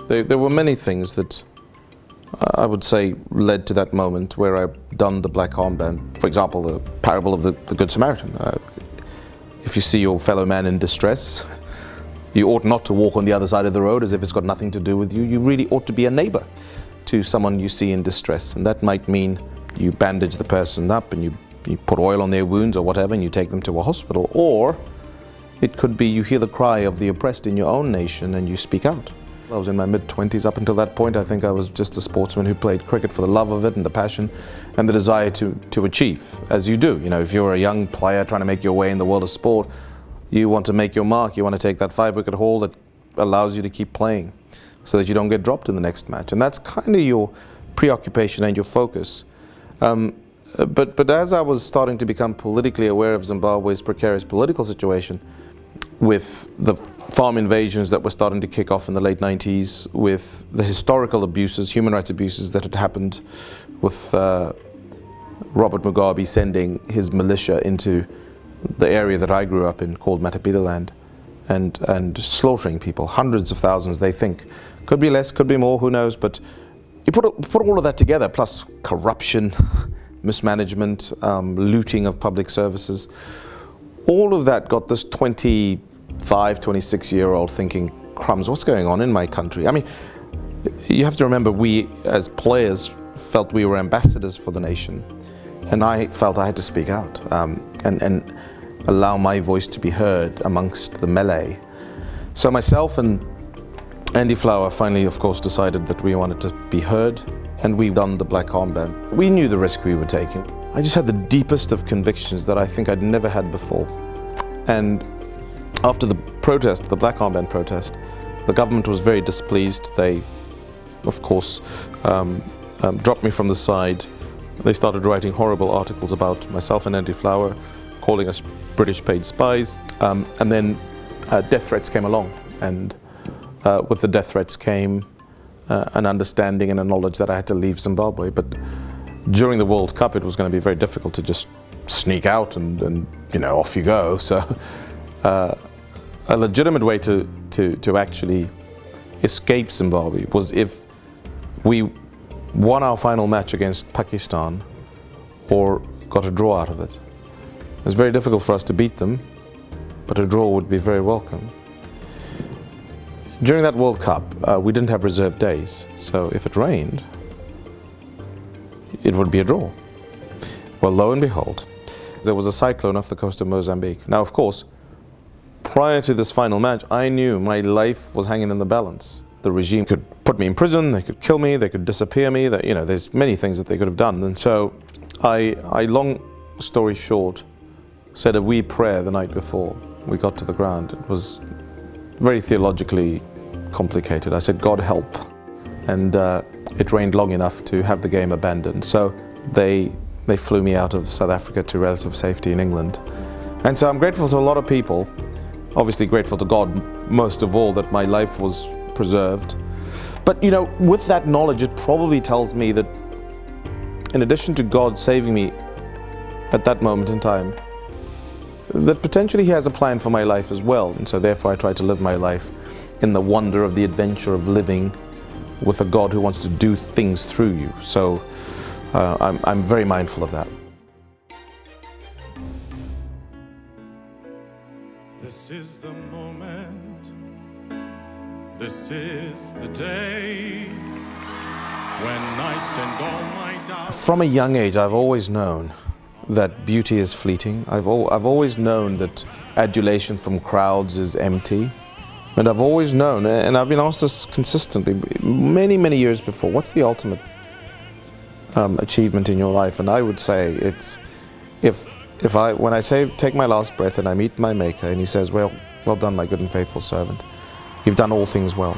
There were many things that I would say led to that moment where I donned the black armband. For example, the parable of the Good Samaritan. If you see your fellow man in distress, you ought not to walk on the other side of the road as if it's got nothing to do with you. You really ought to be a neighbor to someone you see in distress. And that might mean you bandage the person up and you put oil on their wounds or whatever and you take them to a hospital. Or it could be you hear the cry of the oppressed in your own nation and you speak out. I was in my mid-20s. Up until that point, I think I was just a sportsman who played cricket for the love of it and the passion and the desire to achieve, as you do. You know, if you're a young player trying to make your way in the world of sport, you want to make your mark. You want to take that 5-wicket haul that allows you to keep playing so that you don't get dropped in the next match. And that's kind of your preoccupation and your focus. But as I was starting to become politically aware of Zimbabwe's precarious political situation, with the farm invasions that were starting to kick off in the late 90s, with the historical abuses, human rights abuses that had happened with Robert Mugabe sending his militia into the area that I grew up in called Matapitaland and slaughtering people, hundreds of thousands they think. Could be less, could be more, who knows, but you put all of that together, plus corruption, mismanagement, looting of public services. All of that got this 25, 26-year-old thinking, crumbs, what's going on in my country? I mean, you have to remember, we as players felt we were ambassadors for the nation, and I felt I had to speak out and allow my voice to be heard amongst the melee. So myself and Andy Flower finally, of course, decided that we wanted to be heard, and we donned the black armband. We knew the risk we were taking. I just had the deepest of convictions that I think I'd never had before. And after the protest, the black armband protest, the government was very displeased. They, of course, dropped me from the side. They started writing horrible articles about myself and Andy Flower, calling us British paid spies. And then death threats came along. And with the death threats came an understanding and a knowledge that I had to leave Zimbabwe. But during the World Cup, it was going to be very difficult to just sneak out and you know, off you go. So a legitimate way to actually escape Zimbabwe was if we won our final match against Pakistan or got a draw out of it. It was very difficult for us to beat them, but a draw would be very welcome. During that World Cup, we didn't have reserve days, so if it rained, it would be a draw. Well, lo and behold, there was a cyclone off the coast of Mozambique. Now, of course, prior to this final match, I knew my life was hanging in the balance. The regime could put me in prison, they could kill me, they could disappear me, you know, there's many things that they could have done. And so I long story short, said a wee prayer the night before we got to the ground. It was very theologically complicated. I said, God help. And it rained long enough to have the game abandoned. So they flew me out of South Africa to relative safety in England. And so I'm grateful to a lot of people, obviously grateful to God most of all that my life was preserved. But you know, with that knowledge, it probably tells me that in addition to God saving me at that moment in time, that potentially He has a plan for my life as well. And so therefore I try to live my life in the wonder of the adventure of living with a God who wants to do things through you. So I'm very mindful of that. This is the moment, this is the day when I send all my doubts. From a young age, I've always known that beauty is fleeting. I've always known that adulation from crowds is empty. And I've always known, and I've been asked this consistently, many years before, what's the ultimate achievement in your life? And I would say it's, when I say take my last breath and I meet my Maker and He says, well done, my good and faithful servant. You've done all things well.